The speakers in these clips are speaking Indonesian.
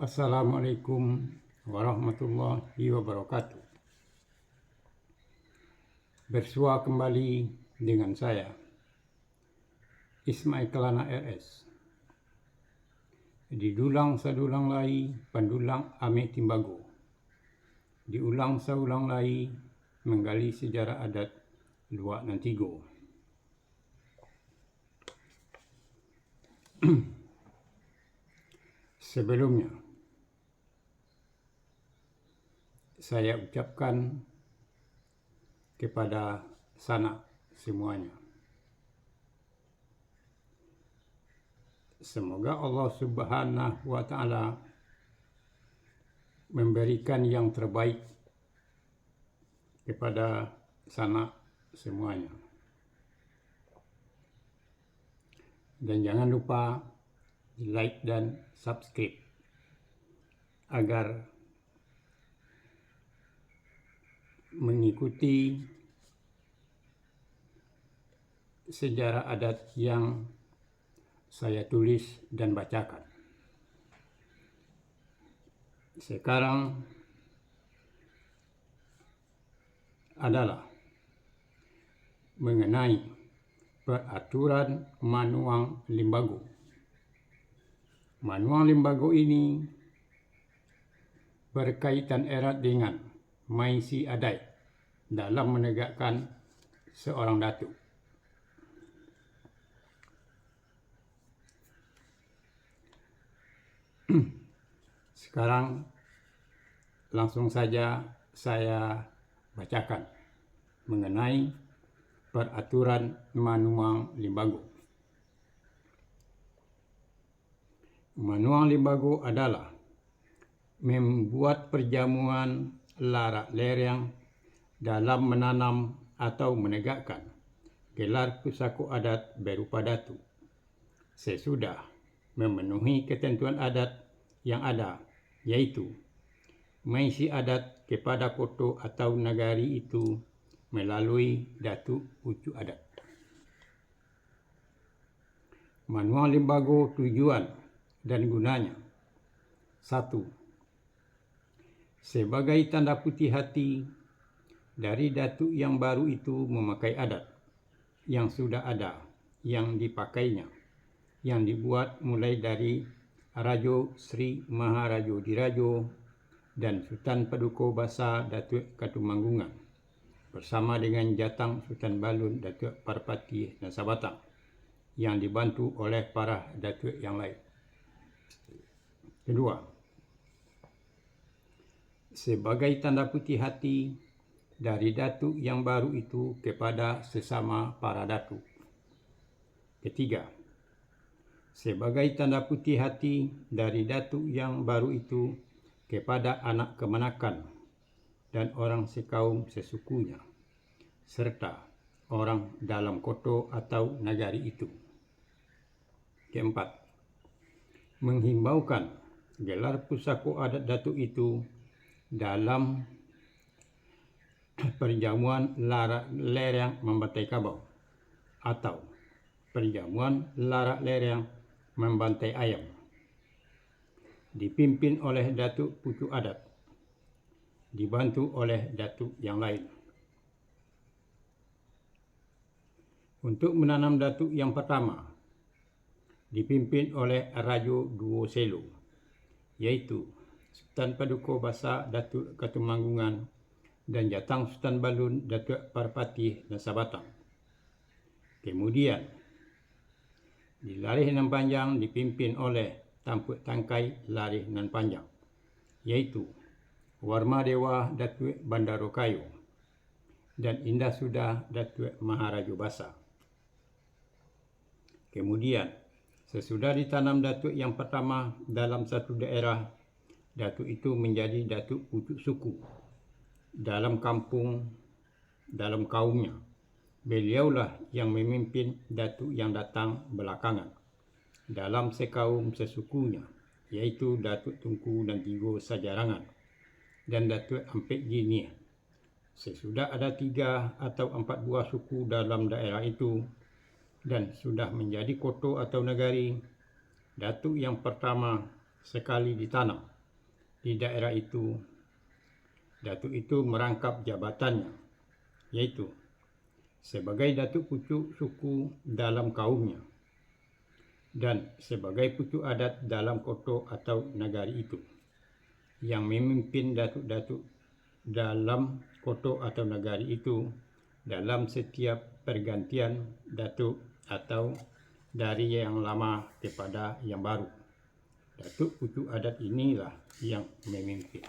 Assalamualaikum warahmatullahi wabarakatuh. Bersua kembali dengan saya, Ismail Kelana RS. Didulang sadulang lai, pandulang ame timbago. Diulang saulang lai, menggali sejarah adat Luak Nantigo. Sebelumnya, saya ucapkan kepada sanak semuanya, semoga Allah Subhanahu wa Ta'ala memberikan yang terbaik kepada sanak semuanya. Dan jangan lupa like dan subscribe agar mengikuti sejarah adat yang saya tulis dan bacakan. Sekarang adalah mengenai peraturan Manuang Limbago. Manuang Limbago ini berkaitan erat dengan maisi adat dalam menegakkan seorang datuk. Sekarang langsung saja saya bacakan mengenai peraturan Manuang Limbago. Manuang Limbago adalah membuat perjamuan larak lereng dalam menanam atau menegakkan gelar pusaka adat berupa datuk sesudah memenuhi ketentuan adat yang ada, yaitu maisi adat kepada kota atau negari itu melalui datuk pucuk adat. Manuang Limbago tujuan dan gunanya. 1. Sebagai tanda putih hati dari datuk yang baru itu memakai adat yang sudah ada, yang dipakainya, yang dibuat mulai dari Rajo Sri Maharajo Dirajo dan Sultan Paduka Basa Datuk Katumanggungan bersama dengan Jatang Sultan Balun Datuk Parpati dan Sabatang yang dibantu oleh para datuk yang lain. Kedua, sebagai tanda putih hati dari datuk yang baru itu kepada sesama para datuk. Ketiga, sebagai tanda putih hati dari datuk yang baru itu kepada anak kemenakan dan orang sekaum sesukunya, serta orang dalam kota atau negari itu. Keempat, menghimbaukan gelar pusaka adat datuk itu dalam perjamuan larak lereng membantai kabau atau perjamuan larak lereng membantai ayam, dipimpin oleh datuk pucuk adat, dibantu oleh datuk yang lain. Untuk menanam datuk yang pertama, dipimpin oleh Rajo Duo Selo, yaitu Sultan Paduka Basa Datuk Katumanggungan dan Jatang Sultan Balun Datuk Parpati dan Sabatang. Kemudian di Larih Nan Panjang dipimpin oleh Tampuk Tangkai Larih Nan Panjang, yaitu Warma Dewa Datuk Bandaro Kayu dan Indah Sudah Datuk Maharajo Basa. Kemudian sesudah ditanam datuk yang pertama dalam satu daerah, datuk itu menjadi datuk pucuk suku dalam kampung, dalam kaumnya. Beliaulah yang memimpin datuk yang datang belakangan dalam sekaum sesukunya, yaitu Datuk Tunku dan Tigo Sajarangan dan Datuk Ampek Jinia. Sesudah ada 3 atau 4 buah suku dalam daerah itu dan sudah menjadi kota atau negari, datuk yang pertama sekali ditanam di daerah itu, datuk itu merangkap jabatannya, yaitu sebagai datuk pucuk suku dalam kaumnya dan sebagai pucuk adat dalam kota atau negari itu, yang memimpin datuk-datuk dalam kota atau negari itu dalam setiap pergantian datuk atau dari yang lama kepada yang baru. Datuk pucuk adat inilah yang memimpin.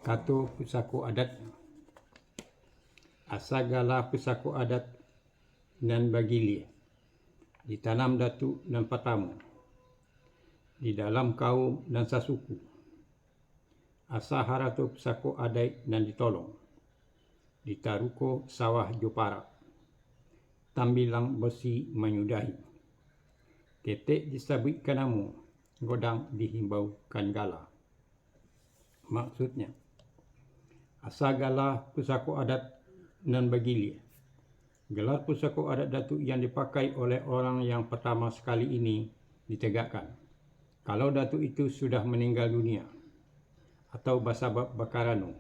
Kata pusako adat. Asagala pusako adat nan bagili ditanam datuk dan patamu di dalam kaum dan sasuku. Asa harato pusako adat dan ditolong ditaruko sawah jopara tambilang besi menyudahi ketek disabit kanamu godang dihimbau kan gala. Maksudnya, asagala pusako adat nan bagili. Gelar pusako adat datuk yang dipakai oleh orang yang pertama sekali ini ditegakkan kalau datuk itu sudah meninggal dunia atau basabab bakaranu,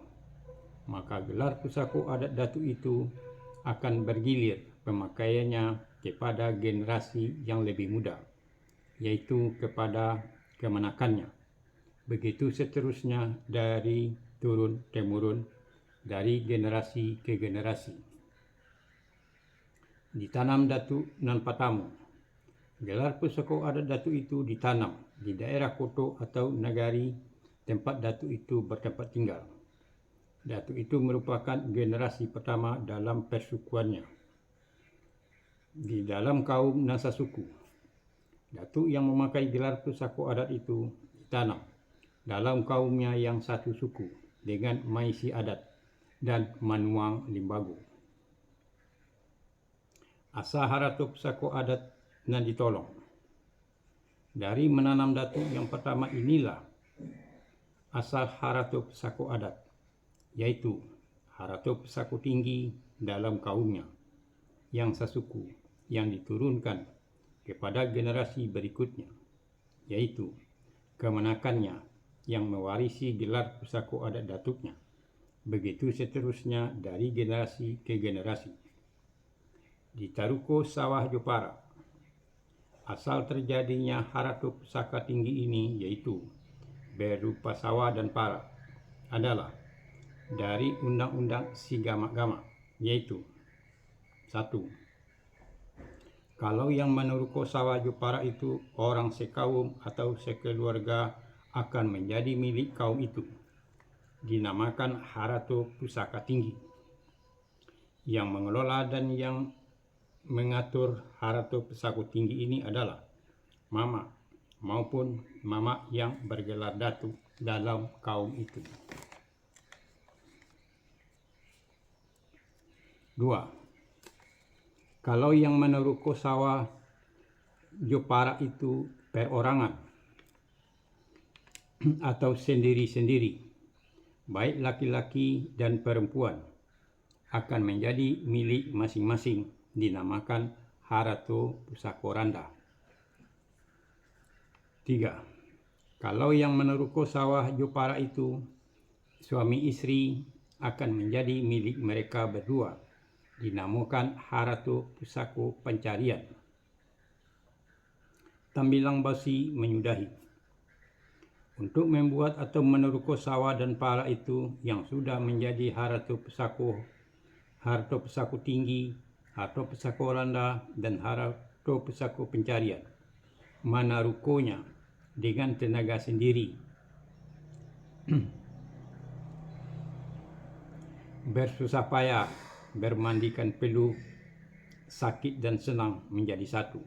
maka gelar pusako adat datuk itu akan bergilir pemakaiannya kepada generasi yang lebih muda, yaitu kepada kemenakannya. Begitu seterusnya dari turun-temurun, dari generasi ke generasi. Ditanam datuk nan patamu. Gelar pusako adat datuk itu ditanam di daerah kota atau negari tempat datuk itu bertempat tinggal. Datuk itu merupakan generasi pertama dalam persukuannya. Di dalam kaum nasa suku, datuk yang memakai gelar pusako adat itu ditanam dalam kaumnya yang satu suku dengan maisi adat dan manuang limbago. Asa harato pusako adat nan ditolong. Dari menanam datuk yang pertama inilah asal harato pusako adat, yaitu harato pusako tinggi dalam kaumnya yang sasuku yang diturunkan kepada generasi berikutnya, yaitu kemenakannya yang mewarisi gelar pusako adat datuknya. Begitu seterusnya dari generasi ke generasi. Ditaruko sawah jopara. Asal terjadinya harato pusaka tinggi ini, yaitu berupa sawah dan para, adalah dari undang-undang si gama-gama, yaitu 1. Kalau yang meneruko sawah jopara itu orang sekaum atau sekeluarga akan menjadi milik kaum itu, dinamakan harato pusaka tinggi. Yang mengelola dan yang mengatur harato pusako tinggi ini adalah mama maupun mama yang bergelar datuk dalam kaum itu. 2. Kalau yang meneruko sawah jopara itu perorangan atau sendiri-sendiri, baik laki-laki dan perempuan, akan menjadi milik masing-masing, dinamakan harato pusako randa. 3. Kalau yang meneruko sawah jopara itu suami istri, akan menjadi milik mereka berdua, dinamakan harato pusako pencarian. Tambilang basi menyudahi. Untuk membuat atau meneruko sawah dan para itu yang sudah menjadi harato pusako tinggi, harato pusako randa, dan harato pusako pencarian, menarukonya dengan tenaga sendiri, bersusah payah, bermandikan peluh, sakit dan senang menjadi satu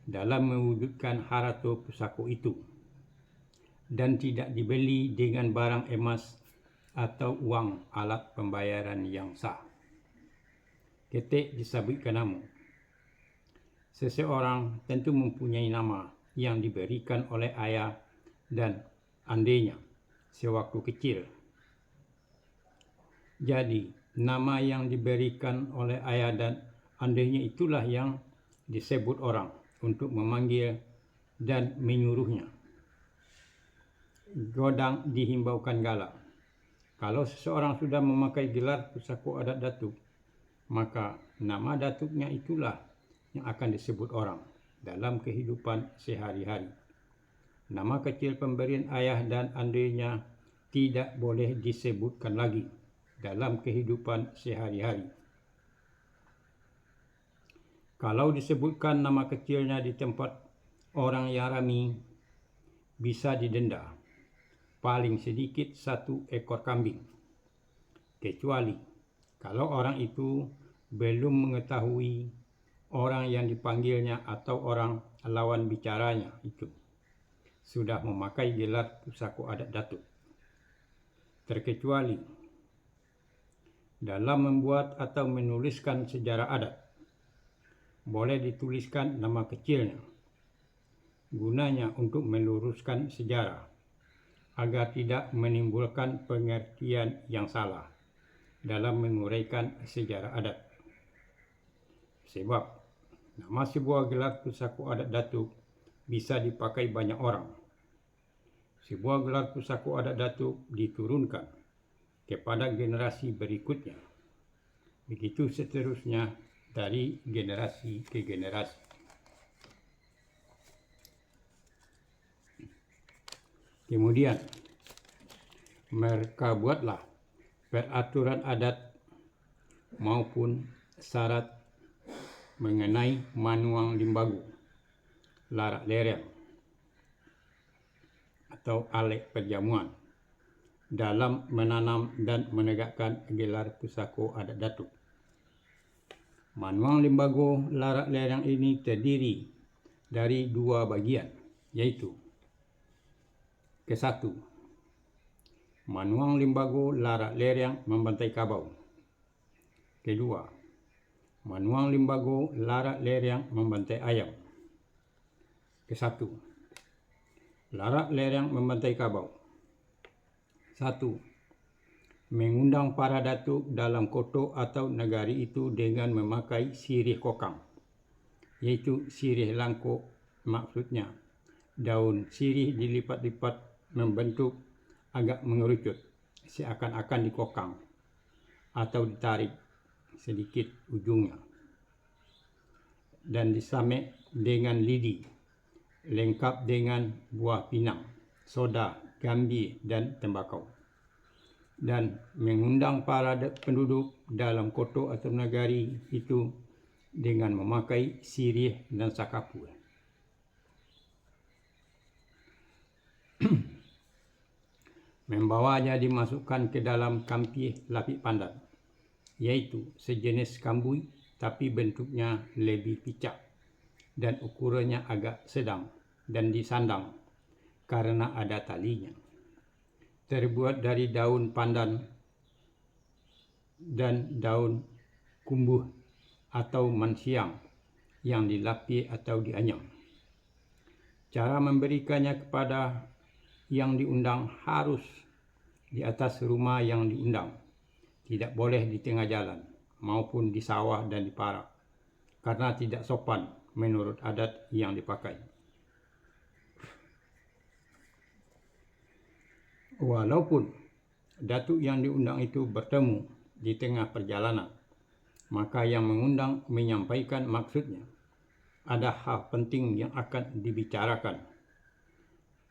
dalam mewujudkan harato pusako itu, dan tidak dibeli dengan barang emas atau uang alat pembayaran yang sah. Ketek disabitkan nama. Seseorang tentu mempunyai nama yang diberikan oleh ayah dan andenya sewaktu kecil. Jadi, nama yang diberikan oleh ayah dan andenya itulah yang disebut orang untuk memanggil dan menyuruhnya. Godang dihimbaukan galak. Kalau seseorang sudah memakai gelar pusako adat datuk, maka nama datuknya itulah yang akan disebut orang dalam kehidupan sehari-hari. Nama kecil pemberian ayah dan andainya tidak boleh disebutkan lagi dalam kehidupan sehari-hari. Kalau disebutkan nama kecilnya di tempat orang yang ramai, bisa didenda paling sedikit 1 ekor kambing, kecuali kalau orang itu belum mengetahui orang yang dipanggilnya atau orang lawan bicaranya itu sudah memakai gelar pusako adat datuk. Terkecuali dalam membuat atau menuliskan sejarah adat, boleh dituliskan nama kecilnya, gunanya untuk meluruskan sejarah agar tidak menimbulkan pengertian yang salah dalam menguraikan sejarah adat. Sebab nama sebuah gelar pusako adat datuk bisa dipakai banyak orang. Sebuah gelar pusako adat datuk diturunkan kepada generasi berikutnya. Begitu seterusnya dari generasi ke generasi. Kemudian mereka buatlah peraturan adat maupun syarat mengenai manuang limbagu, larak lereng atau alat perjamuan dalam menanam dan menegakkan gelar pusako adat datuk. Manuang limbagu larak lereng ini terdiri dari 2 bagian, yaitu ke-1, manuang limbagu larak lereng membantai kabau. Ke-2, manuang limbagu larak lereng membantai ayam. Ke-1, larak lereng membantai kabau. 1. Mengundang para datuk dalam koto atau negari itu dengan memakai sirih kokang, yaitu sirih langkuk, maksudnya daun sirih dilipat-lipat membentuk agak mengerucut seakan-akan dikokang atau ditarik sedikit ujungnya dan disamek dengan lidi lengkap dengan buah pinang, soda, gambir dan tembakau, dan mengundang para penduduk dalam koto atau negari itu dengan memakai sirih dan sakapu. Membawanya dimasukkan ke dalam kampih lapik pandan, yaitu sejenis kambui tapi bentuknya lebih picak dan ukurannya agak sedang dan disandang karena ada talinya. Terbuat dari daun pandan dan daun kumbuh atau mansiang yang dilapih atau dianyam. Cara memberikannya kepada yang diundang harus di atas rumah yang diundang, tidak boleh di tengah jalan maupun di sawah dan di parak, karena tidak sopan menurut adat yang dipakai. Walaupun datuk yang diundang itu bertemu di tengah perjalanan, maka yang mengundang menyampaikan maksudnya. Ada hal penting yang akan dibicarakan,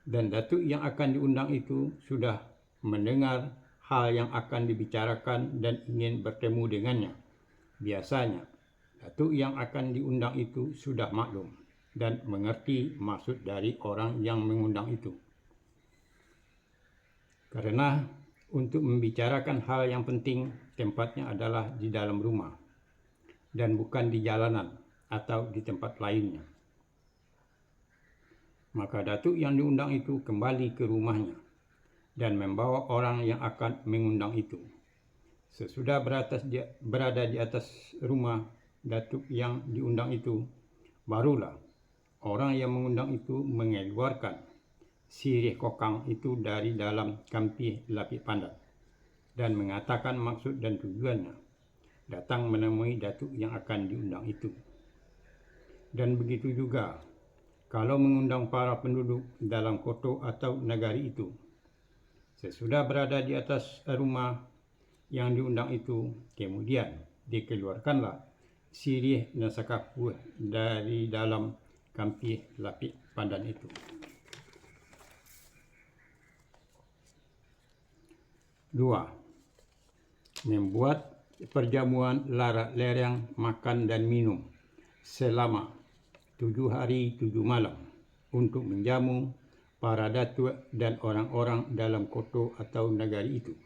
dan datuk yang akan diundang itu sudah mendengar hal yang akan dibicarakan dan ingin bertemu dengannya. Biasanya, datuk yang akan diundang itu sudah maklum dan mengerti maksud dari orang yang mengundang itu. Karena untuk membicarakan hal yang penting, tempatnya adalah di dalam rumah dan bukan di jalanan atau di tempat lainnya. Maka datuk yang diundang itu kembali ke rumahnya dan membawa orang yang akan mengundang itu. Sesudah berada di atas rumah datuk yang diundang itu, barulah orang yang mengundang itu mengeluarkan sirih kokang itu dari dalam kampih lapik pandan dan mengatakan maksud dan tujuannya datang menemui datuk yang akan diundang itu. Dan begitu juga kalau mengundang para penduduk dalam kota atau negari itu. Sesudah berada di atas rumah yang diundang itu, kemudian dikeluarkanlah sirih dan sakapuh dari dalam kampih lapik pandan itu. 2. Membuat perjamuan lereng makan dan minum selama 7 hari 7 malam untuk menjamu para datuk dan orang-orang dalam kota atau negari itu.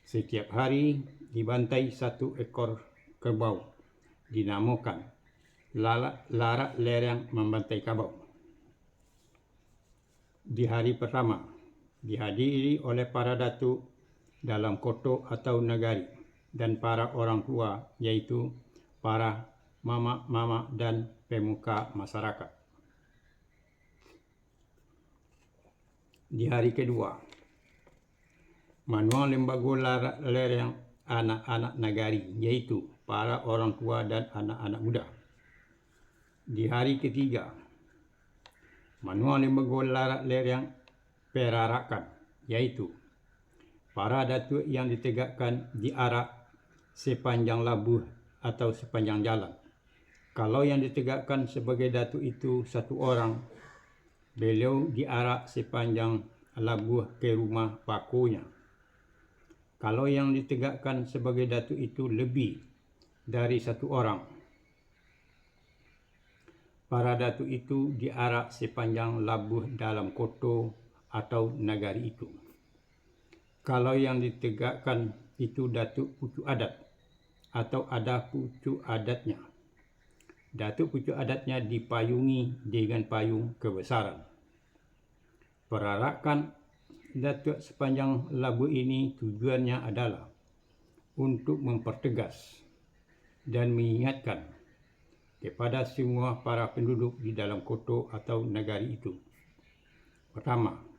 Setiap hari dibantai 1 ekor kerbau, dinamakan larak lereng membantai kabau. Di hari pertama, dihadiri oleh para datuk dalam kota atau negari dan para orang tua, yaitu para mama-mama dan pemuka masyarakat. Di hari kedua, manual lembaga larak lereng anak-anak negari, yaitu para orang tua dan anak-anak muda. Di hari ketiga, manual lembaga larak lereng perarakan, yaitu para datuk yang ditegakkan di arak sepanjang labuh atau sepanjang jalan. Kalau yang ditegakkan sebagai datuk itu 1 orang, beliau diarak sepanjang labuh ke rumah pakunya. Kalau yang ditegakkan sebagai datuk itu lebih dari 1 orang, para datuk itu diarak sepanjang labuh dalam kota atau negari itu. Kalau yang ditegakkan itu datuk pucuk adat atau ada pucuk adatnya, datuk pucuk adatnya dipayungi dengan payung kebesaran. Perarakan datuk sepanjang labuh ini tujuannya adalah untuk mempertegas dan mengingatkan kepada semua para penduduk di dalam kota atau negari itu. Pertama,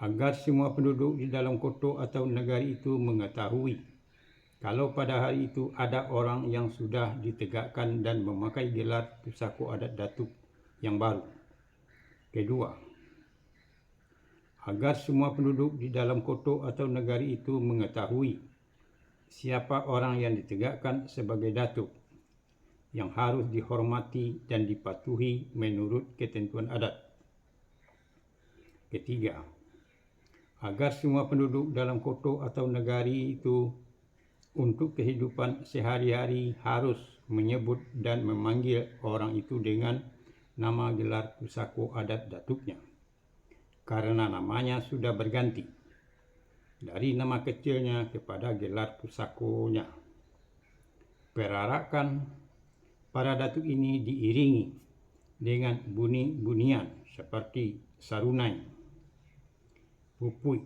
agar semua penduduk di dalam kota atau negari itu mengetahui kalau pada hari itu ada orang yang sudah ditegakkan dan memakai gelar pusaka adat datuk yang baru. Kedua, agar semua penduduk di dalam kota atau negari itu mengetahui siapa orang yang ditegakkan sebagai datuk yang harus dihormati dan dipatuhi menurut ketentuan adat. Ketiga, agar semua penduduk dalam kota atau negari itu untuk kehidupan sehari-hari harus menyebut dan memanggil orang itu dengan nama gelar pusaka adat datuknya, karena namanya sudah berganti dari nama kecilnya kepada gelar pusakanya. Perarakan para datuk ini diiringi dengan bunyi-bunyian seperti sarunai, pupui,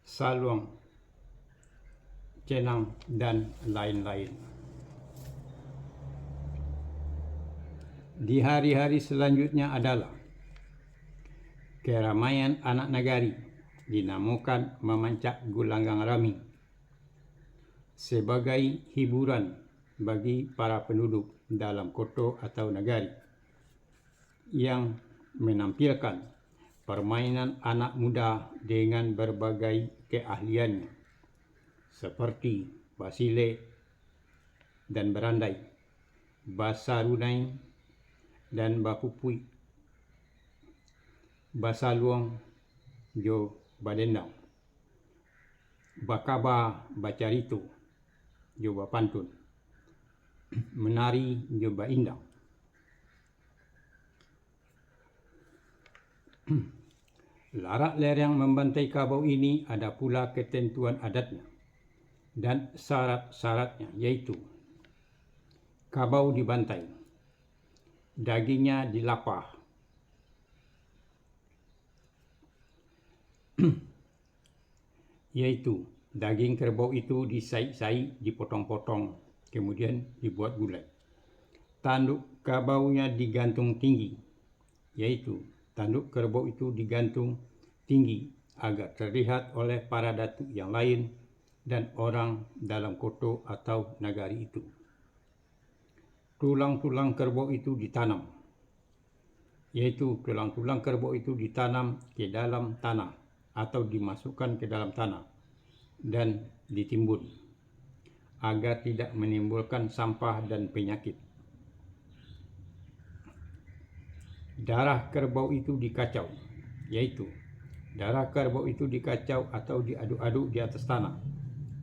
saluang, cenang, dan lain-lain. Di hari-hari selanjutnya adalah keramaian anak negari, dinamakan memancak gulanggang rami, sebagai hiburan bagi para penduduk dalam kota atau negari, yang menampilkan permainan anak muda dengan berbagai keahliannya, seperti basile dan berandai, basarunai dan bapupui, basaluang jo badendang, bakaba bacarito jo bapantun, menari jo baindang. Larak lereng membantai kabau ini ada pula ketentuan adatnya dan syarat-syaratnya, yaitu kabau dibantai, dagingnya dilapah, yaitu daging kerbau itu disai-sai, dipotong-potong, kemudian dibuat gulai. Tanduk kabaunya digantung tinggi, yaitu tanduk kerbau itu digantung tinggi agar terlihat oleh para datuk yang lain dan orang dalam kota atau negari itu. tulang-tulang kerbau itu ditanam, yaitu tulang-tulang kerbau itu ditanam ke dalam tanah atau dimasukkan ke dalam tanah dan ditimbun agar tidak menimbulkan sampah dan penyakit. Darah kerbau itu dikacau, yaitu darah kerbau itu dikacau atau diaduk-aduk di atas tanah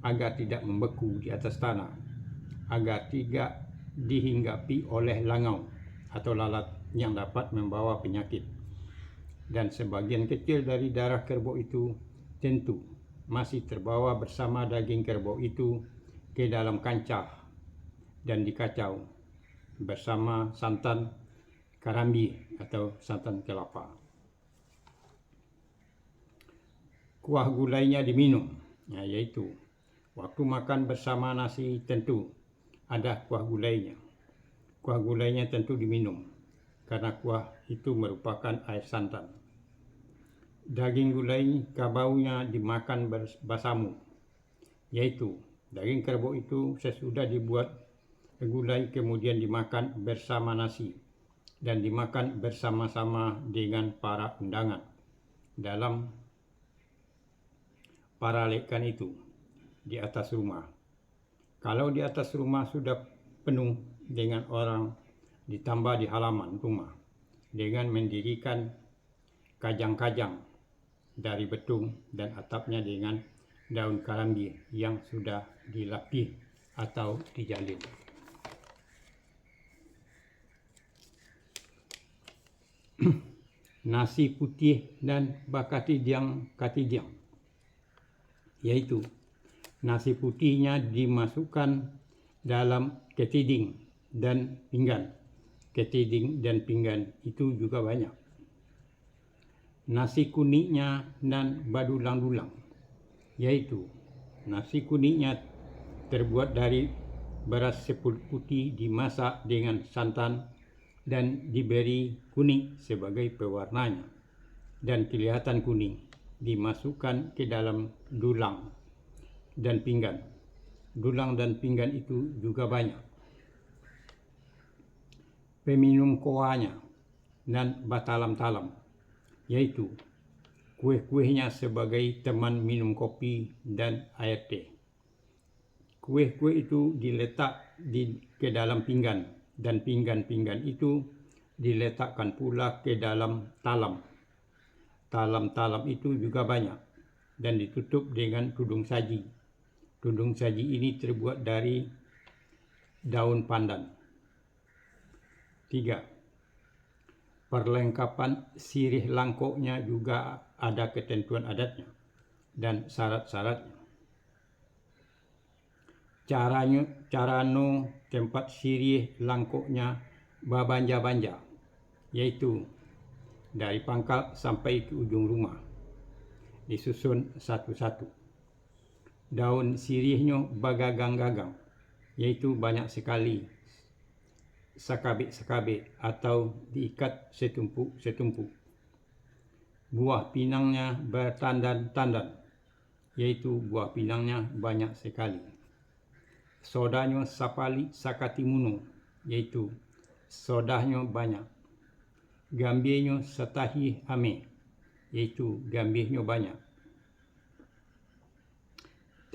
agar tidak membeku di atas tanah, agar tidak dihinggapi oleh langau atau lalat yang dapat membawa penyakit. Dan sebagian kecil dari darah kerbau itu tentu masih terbawa bersama daging kerbau itu ke dalam kancah dan dikacau bersama santan karambi atau santan kelapa. Kuah gulainya diminum, yaitu waktu makan bersama nasi tentu ada kuah gulainya. Kuah gulainya tentu diminum karena kuah itu merupakan air santan. Daging gulai kerbaunya dimakan bersama, yaitu daging kerbau itu sesudah dibuat gulai kemudian dimakan bersama nasi dan dimakan bersama-sama dengan para undangan dalam paralekan itu di atas rumah. Kalau di atas rumah sudah penuh dengan orang, ditambah di halaman rumah dengan mendirikan kajang-kajang dari betung dan atapnya dengan daun karambi yang sudah dilapih atau dijalin. Nasi putih dan bakatidiang katidiang, yaitu nasi putihnya dimasukkan dalam ketiding dan pinggan. Ketiding dan pinggan itu juga banyak. Nasi kuningnya dan badulang-dulang, yaitu nasi kuningnya terbuat dari beras sepulut putih dimasak dengan santan dan diberi kuning sebagai pewarnanya, dan kelihatan kuning, dimasukkan ke dalam dulang dan pinggan. Dulang dan pinggan itu juga banyak. Peminum koanya dan batalam-talam, yaitu kueh-kuehnya sebagai teman minum kopi dan air teh. Kueh-kueh itu diletak ke dalam pinggan, dan pinggan-pinggan itu diletakkan pula ke dalam talam. Talam-talam itu juga banyak dan ditutup dengan tudung saji. Tudung saji ini terbuat dari daun pandan. 3. Perlengkapan sirih langkoknya juga ada ketentuan adatnya dan syarat-syaratnya. Carano tempat sirih langkoknya babanja-banja, yaitu dari pangkal sampai ke ujung rumah, disusun satu-satu. Daun sirihnya bagagang-gagang, yaitu banyak sekali, sakabik-sakabik atau diikat setumpuk-setumpuk. Buah pinangnya bertandan-tandan, yaitu buah pinangnya banyak sekali. Sodanya sapali sakatimuno, yaitu sodahnya banyak. Gambirnya setahi ame, yaitu gambirnya banyak.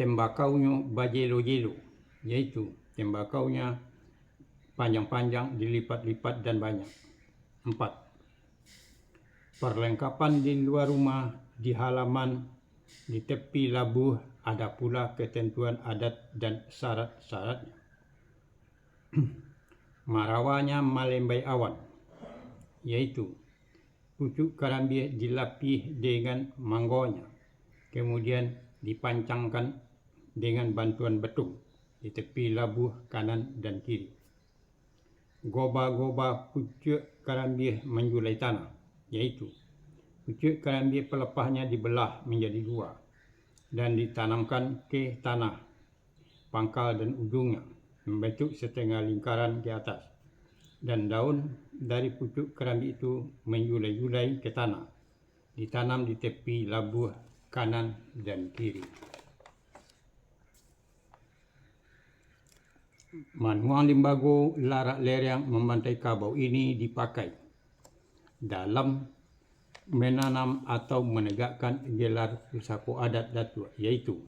Tembakaunya bajelo-jelo, yaitu tembakaunya panjang-panjang, dilipat-lipat dan banyak. 4. Perlengkapan di luar rumah, di halaman, di tepi labuh ada pula ketentuan adat dan syarat-syaratnya. Marawanya malembai awan, yaitu pucuk karambi dilapih dengan manggonya, kemudian dipancangkan dengan bantuan betung di tepi labuh kanan dan kiri. Goba-goba pucuk karambi menjulai tanah, yaitu pucuk karambi pelepahnya dibelah menjadi dua dan ditanamkan ke tanah, pangkal dan ujungnya membentuk setengah lingkaran di atas, dan daun dari pucuk kerambi itu menjulai-julai ke tanah, ditanam di tepi labuh kanan dan kiri. Manual lembaga larak lereng membantai kabau ini dipakai dalam menanam atau menegakkan gelar pusaka adat Datuk, yaitu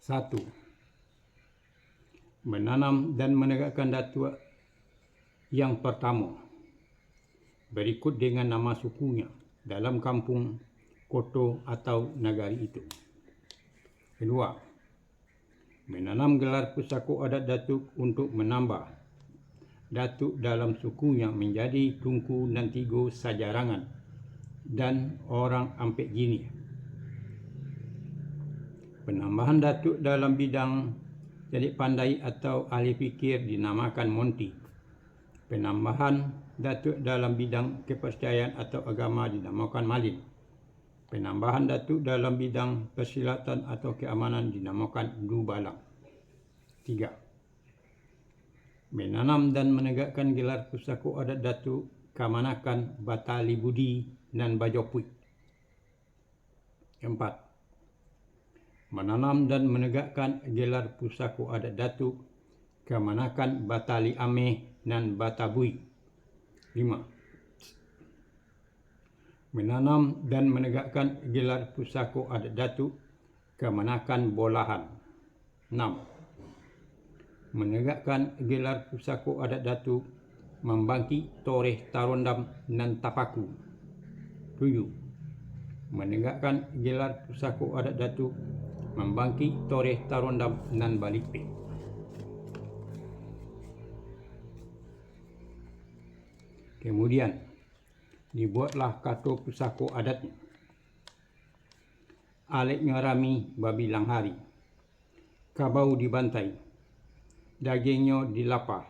1. Menanam dan menegakkan Datuk yang pertama berikut dengan nama sukunya dalam kampung, kota atau negari itu. 2. Menanam gelar pusaka adat Datuk untuk menambah Datuk dalam sukunya menjadi Tunku dan Tiga Sajarangan dan orang Ampek Gini. Penambahan Datuk dalam bidang jadi pandai atau ahli fikir dinamakan Monty. Penambahan Datuk dalam bidang kepercayaan atau agama dinamakan Malin. Penambahan Datuk dalam bidang persilatan atau keamanan dinamakan Dubalang. 3. Menanam dan menegakkan gelar pusaka adat Datuk Kamanakan Batali Budi dan Bajopui. 4. Menanam dan menegakkan gelar pusaka adat Datuk Kamanakan Batali Ameh dan Batabui. 5. Menanam dan menegakkan gelar pusaka adat Datuk Kamanakan Bolahan. 6. Menegakkan gelar pusaka adat Datuk Membangki Toreh Tarondam dan Tapaku. 7. Menegakkan gelar pusaka adat Datuk Membangki Toreh Tarondam dan Balikpe. Kemudian dibuatlah kartu pusaka adatnya. Aletnya rami babi langhari, kabau dibantai, dagingnya dilapah,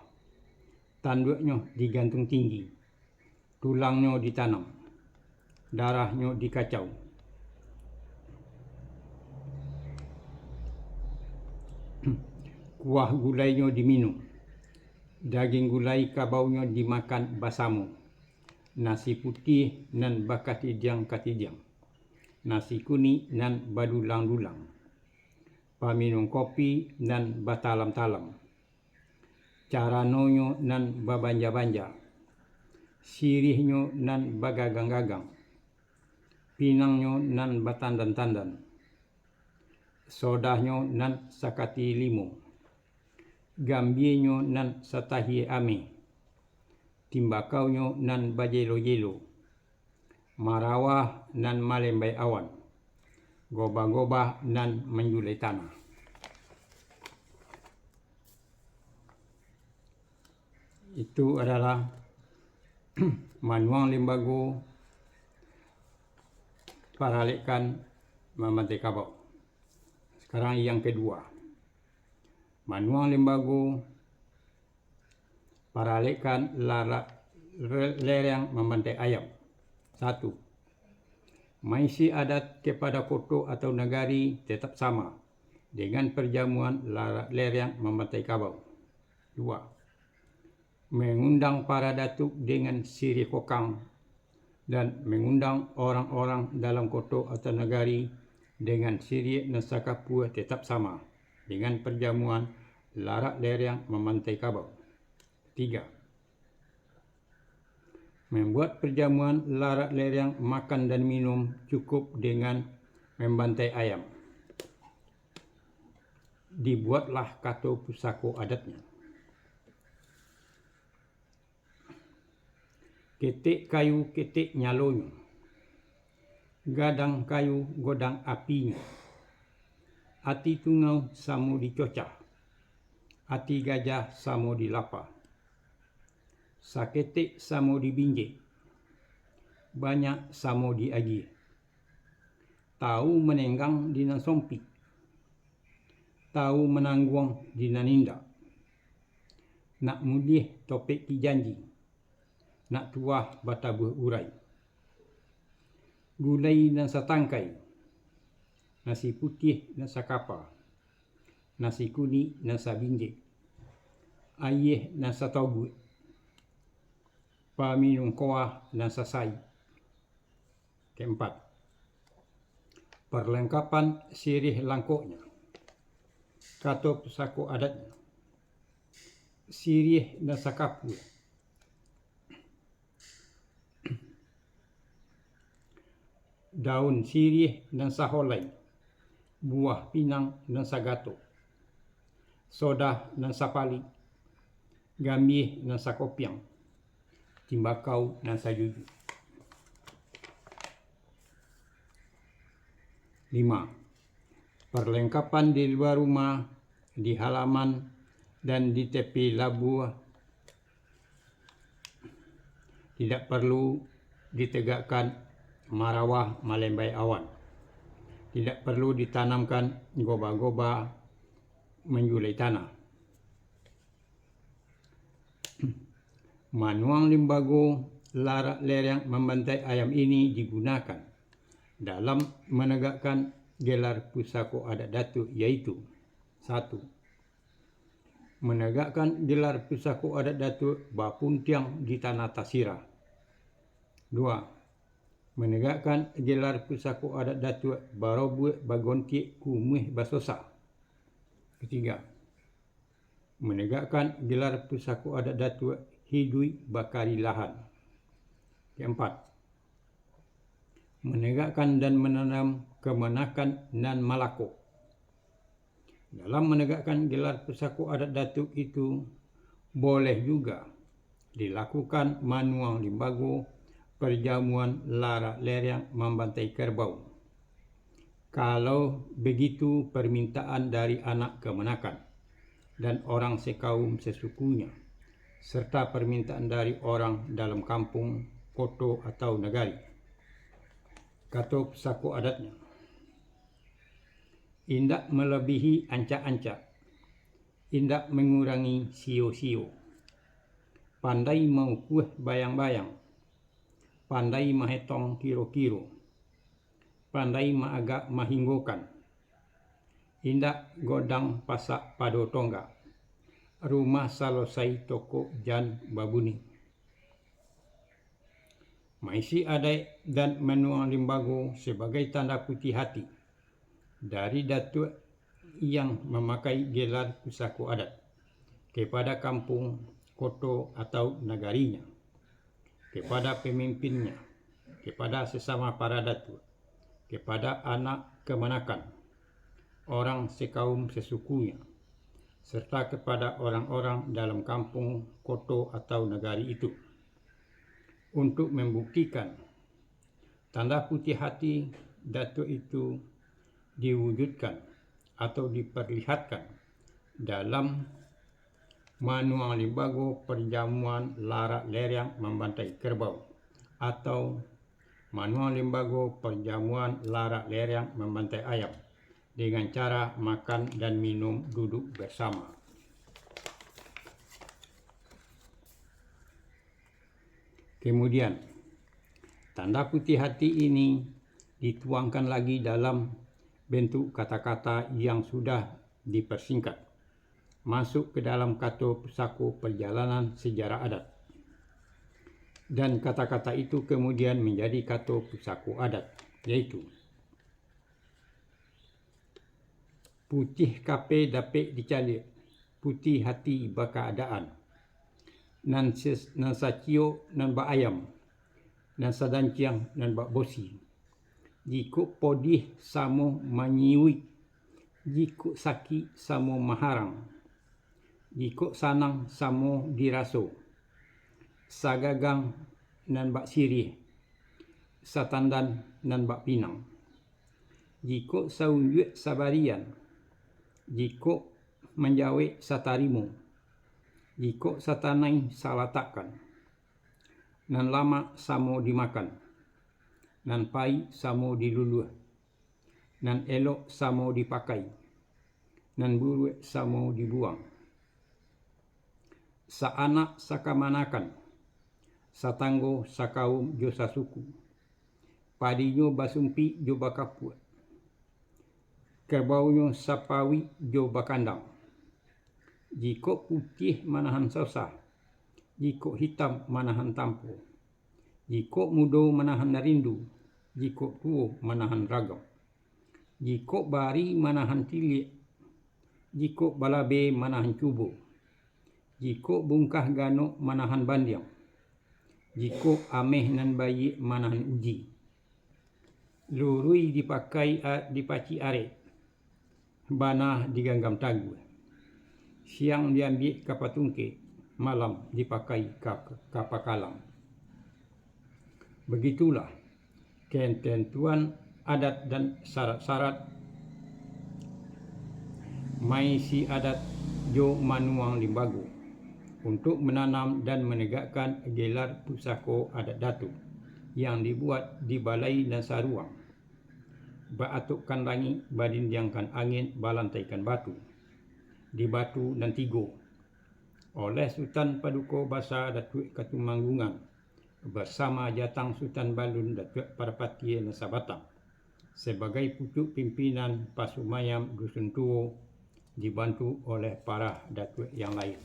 tanduknya digantung tinggi, tulangnya ditanam, darahnya dikacau. Kuah gulainya diminum, daging gulai kabaunya dimakan basamu, nasi putih nan bakatidiang-katidiang, nasi kuning nan badulang-dulang, paminum kopi nan batalam-talam, caranonyo nan babanja-banja, sirihnya nan bagagang-gagang, pinangnya nan batandan-tandan, sodahnya nan sakati limo, gambirnya nan satahi ame, timbakaunya nan bajelo-jelo, marawah nan malembai awan, gobah-gobah nan menjulai tanah. Itu adalah manual lembaga paralekan membantai kabau. Sekarang yang kedua, manual lembaga paralekan larak lereng membantai ayam. 1. Maisi adat kepada kota atau negari tetap sama dengan perjamuan larak lereng membantai kabau. 2. Mengundang para datuk dengan sirih kokang dan mengundang orang-orang dalam kota atau negari dengan sirih nasakapua tetap sama dengan perjamuan larak lereng membantai kabau. 3. Membuat perjamuan larak lereng makan dan minum cukup dengan membantai ayam. Dibuatlah kartu pusaka adatnya. Ketik kayu ketik nyalonya, gadang kayu godang apinya, ati tungau samo dicocah, ati gajah samo dilapah, saketik samo dibinjek, banyak samo diagi, tahu menenggang dina sompi, tahu menangguang dina ninda, nak mudih topik ki janji, nak tuah batabuh urai, gulai dan satangkai, nasi putih dan sakapa, nasi kuning dan sabinjek, ayah dan satogut, paminum koah dan sasai. Keempat, perlengkapan sirih langkoknya, kartu pusaka adatnya, sirih dan sakapu, daun sirih dan saholai, buah pinang dan sagato, sodah dan sapali, gambih dan sakopiang, timbakau dan sajuju. 5. Perlengkapan di luar rumah, di halaman, dan di tepi labu tidak perlu ditegakkan marawah melembai awan. Tidak perlu ditanamkan goba-goba menjulai tanah. Manuang limbago larak lereng membantai ayam ini digunakan dalam menegakkan gelar pusako adat Datuk, yaitu 1. Menegakkan gelar pusako adat Datuk Bapuntiang di Tanah Tasira. 2. Menegakkan gelar pusako adat Datuk Barobu Bagonti Kumuh Basosa. 3. Menegakkan gelar pusako adat Datuk Hidui Bakari Lahan. 4. Menegakkan dan menanam kemenakan nan Malako. Dalam menegakkan gelar pusako adat Datuk itu boleh juga dilakukan manuang limbago perjamuan larak lereng membantai kerbau. Kalau begitu permintaan dari anak kemenakan dan orang sekaum sesukunya, serta permintaan dari orang dalam kampung, kota atau negari. Kata pusako adatnya, indak melebihi ancak-ancak, indak mengurangi sio-sio, pandai mengukuh bayang-bayang, pandai menghitung kiro-kiro, pandai maagak mahinggokan, indak godang pasak pado tonggak, rumah salosai toko jan babuni. Maisi adai dan manuang limbago sebagai tanda putih hati dari Datuk yang memakai gelar pusako adat kepada kampung, kota atau negarinya, kepada pemimpinnya, kepada sesama para datuk, kepada anak kemenakan, orang sekaum sesukunya, serta kepada orang-orang dalam kampung, kota atau negari itu. Untuk membuktikan tanda putih hati Datuk itu diwujudkan atau diperlihatkan dalam manuang limbago perjamuan larak lereng membantai kerbau atau manuang limbago perjamuan larak lereng membantai ayam dengan cara makan dan minum duduk bersama. Kemudian, tanda putih hati ini dituangkan lagi dalam bentuk kata-kata yang sudah dipersingkat, masuk ke dalam kata pusako perjalanan sejarah adat. Dan kata-kata itu kemudian menjadi kata pusako adat, yaitu putih kape dapet dicalik, putih hati bakaadaan, nan sacio nan ba ayam, nan sadanciang nan ba bosi. Jiko podih samo manyiwi, jiko saki samo maharang, jiko sanang samo diraso, sagagang nan ba sirih, satandan nan ba pinang, jiko saunjuet sabarian, jiko menjawe satarimu, jiko satanai salatakan, nan lama samo dimakan, nan pai samo diluluh, nan elok samo dipakai, nan buruk samo dibuang. Saanak sakamanakan, satanggo sakaum jo sasuku, padinyo basumpi jo bakaput, kerbaunya sapawi jo bakandang. Jiko putih manahan sosah, jiko hitam manahan tampo, jiko mudo manahan narindu, jiko tuo manahan ragam, jiko bari manahan tilik, jiko balabe manahan cubo, jiko bungkah gano manahan bandiang, jiko ameh nan bayi manahan uji, lurui dipaci are, bana diganggam tagu, siang diambil kapatungke, malam dipakai kapakalang. Begitulah ketentuan adat dan syarat-syarat maisi adat Jo Manuang Limbago untuk menanam dan menegakkan gelar pusako adat Datuk yang dibuat di Balai dan Saruang, baatukkan langit, badindiangkan angin, balantaikan batu, di Batu dan Tigo, oleh Sultan Paduka Basa Datuk Katumanggungan bersama Jatang Sultan Balun Datuk Parapati Nasabatang sebagai pucuk pimpinan Pasumayam Dusun Tuo, dibantu oleh para datuk yang lain.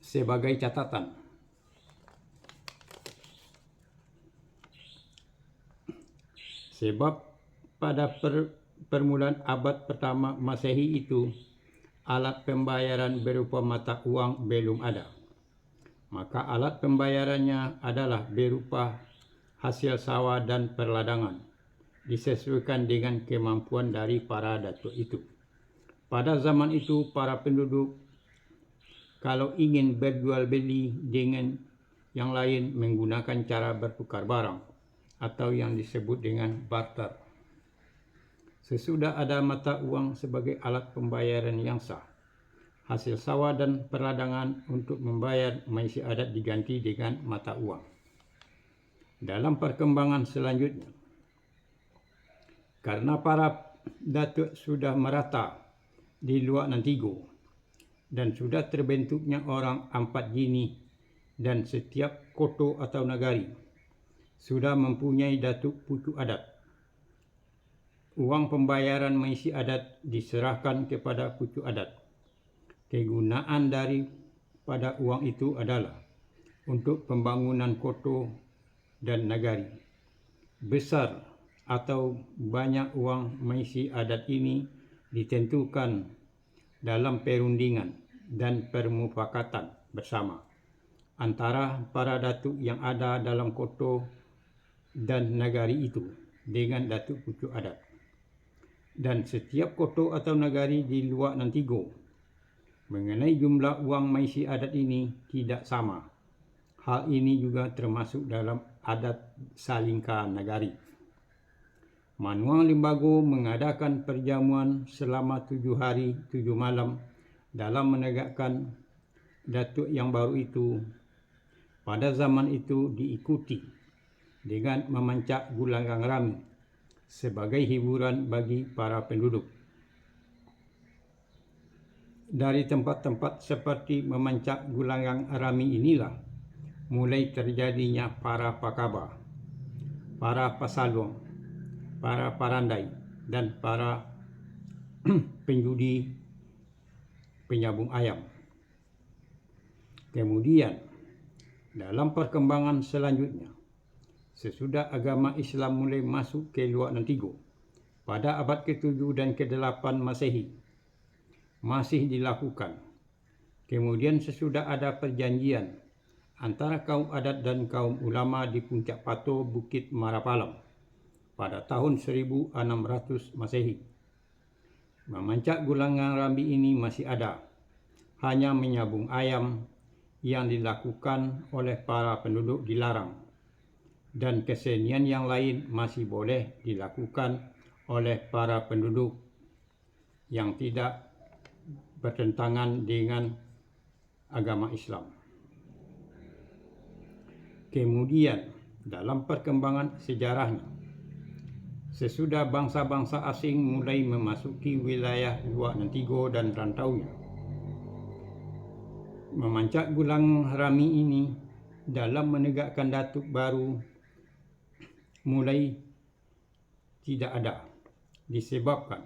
Sebagai catatan, sebab pada permulaan abad pertama Masehi itu alat pembayaran berupa mata uang belum ada, maka alat pembayarannya adalah berupa hasil sawah dan perladangan, disesuaikan dengan kemampuan dari para datuk itu. Pada zaman itu, para penduduk kalau ingin berjual beli dengan yang lain menggunakan cara bertukar barang atau yang disebut dengan barter. Sesudah ada mata uang sebagai alat pembayaran yang sah, hasil sawah dan perladangan untuk membayar maisi adat diganti dengan mata uang. Dalam perkembangan selanjutnya, karena para datuk sudah merata di luar Nantigo dan sudah terbentuknya orang Ampat Jini dan setiap koto atau nagari sudah mempunyai datuk pucuk adat, uang pembayaran maisi adat diserahkan kepada pucuk adat. Kegunaan daripada uang itu adalah untuk pembangunan koto dan nagari. Besar atau banyak uang maisi adat ini ditentukan dalam perundingan dan permufakatan bersama antara para datuk yang ada dalam koto dan nagari itu dengan datuk pucuk adat. Dan setiap koto atau nagari di luar Nantigo mengenai jumlah uang maisi adat ini tidak sama. Hal ini juga termasuk dalam adat Salingka Nagari. Manuang Limbago mengadakan perjamuan selama 7 hari 7 malam dalam menegakkan datuk yang baru itu. Pada zaman itu diikuti dengan memancak gulanggang rami sebagai hiburan bagi para penduduk. Dari tempat-tempat seperti memancak gulanggang rami inilah mulai terjadinya para pakaba, para pasaluang, para parandai, dan para penjudi penyabung ayam. Kemudian, dalam perkembangan selanjutnya, sesudah agama Islam mulai masuk ke luar Nantigo pada abad ke-7 dan ke-8 Masehi, masih dilakukan. Kemudian sesudah ada perjanjian antara kaum adat dan kaum ulama di puncak Pato Bukit Marapalam pada tahun 1600 Masehi. Memancak gulanggang rami ini masih ada, hanya menyabung ayam yang dilakukan oleh para penduduk dilarang, dan kesenian yang lain masih boleh dilakukan oleh para penduduk yang tidak bertentangan dengan agama Islam. Kemudian, dalam perkembangan sejarahnya, sesudah bangsa-bangsa asing mulai memasuki wilayah luar Nantigo dan rantaunya, memancak gulang rami ini dalam menegakkan datuk baru mulai tidak ada, disebabkan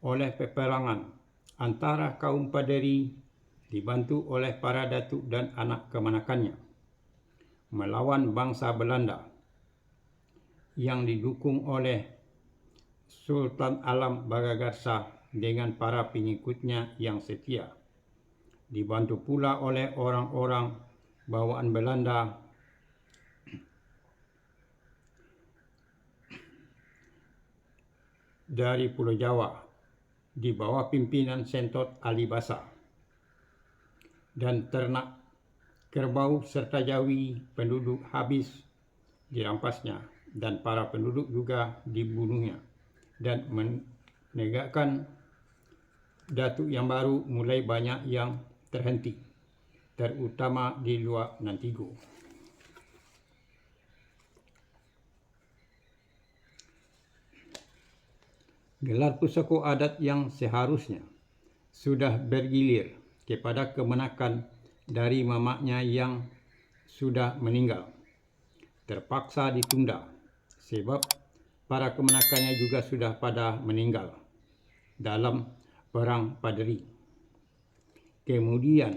oleh peperangan antara kaum Paderi dibantu oleh para datuk dan anak kemanakannya melawan bangsa Belanda yang didukung oleh Sultan Alam Bagagarsa dengan para pengikutnya yang setia. Dibantu pula oleh orang-orang bawaan Belanda dari Pulau Jawa di bawah pimpinan Sentot Ali Basa, dan ternak kerbau serta jawi penduduk habis dirampasnya, dan para penduduk juga dibunuhnya, dan menegakkan datuk yang baru mulai banyak yang terhenti, terutama di luar Nantigo. Gelar pusaka adat yang seharusnya sudah bergilir kepada kemenakan dari mamaknya yang sudah meninggal terpaksa ditunda, sebab para kemenakannya juga sudah pada meninggal dalam Perang Paderi. Kemudian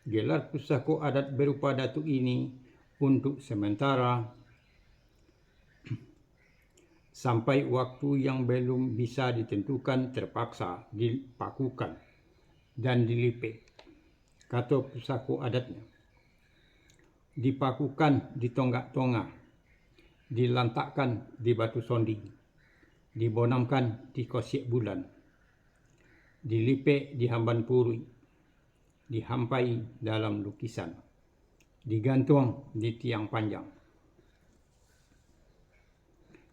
gelar pusaka adat berupa datuk ini untuk sementara sampai waktu yang belum bisa ditentukan terpaksa dipakukan dan dilipet, kata pusaka adatnya. Dipakukan di tonggak-tonggak, dilantakkan di batu sondi, dibonamkan di kosiek bulan, dilipet di hamban puri, dihampai dalam lukisan, digantung di tiang panjang.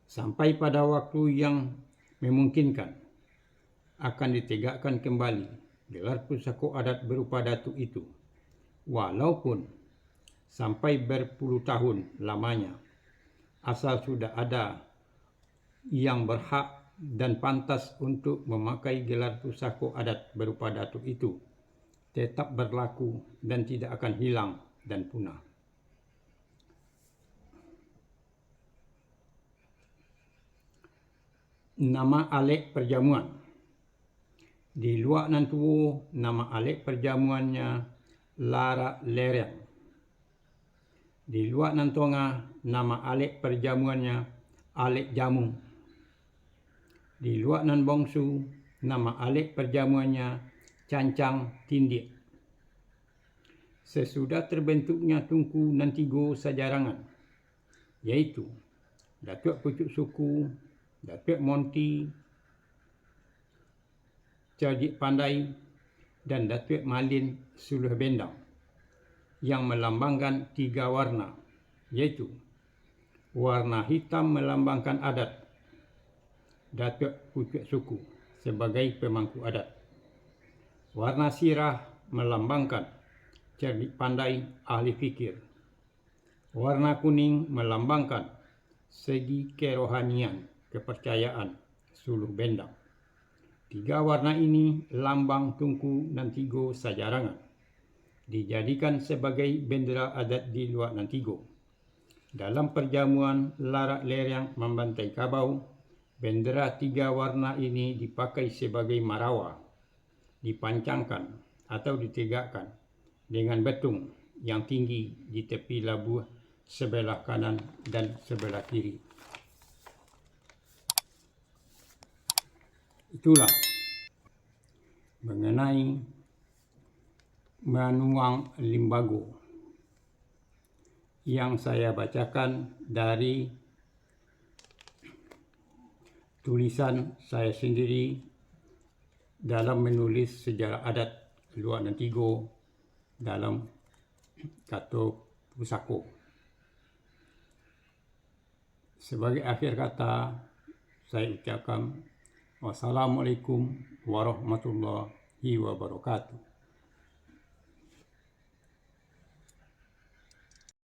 Sampai pada waktu yang memungkinkan akan ditegakkan kembali gelar pusaka adat berupa datuk itu, walaupun sampai berpuluh tahun lamanya, asal sudah ada yang berhak dan pantas untuk memakai gelar pusaka adat berupa datuk itu, tetap berlaku dan tidak akan hilang dan punah. Nama Alek Perjamuan. Di luar Nantuo, nama Alek perjamuannya Lara Lereng. Di luar Nantonga, nama Alek perjamuannya Alek Jamu. Di luar Nanbongsu, nama Alek perjamuannya Cancang Tindik. Sesudah terbentuknya Tunku Nantigo Sajarangan, yaitu Datuk Pucuk Suku, Datuk Monti, Cajik Pandai, dan Datuk Malin Suluh Bendang, yang melambangkan 3 warna, yaitu warna hitam melambangkan adat, Datuk Pucuk Suku sebagai pemangku adat, warna sirah melambangkan Cerdik Pandai ahli fikir, warna kuning melambangkan segi kerohanian, kepercayaan Suluh Bendang. 3 warna ini lambang Tunku Nantigo Sajarangan, dijadikan sebagai bendera adat di luar Nantigo. Dalam perjamuan Larak Lereng Membantai Kabau, bendera 3 warna ini dipakai sebagai marawa, dipancangkan atau ditegakkan dengan betung yang tinggi di tepi labuh sebelah kanan dan sebelah kiri. Itulah mengenai Manuang Limbago yang saya bacakan dari tulisan saya sendiri dalam menulis sejarah adat luar Nantigo dalam Kato Pusako. Sebagai akhir kata, saya ucapkan wassalamualaikum warahmatullahi wabarakatuh.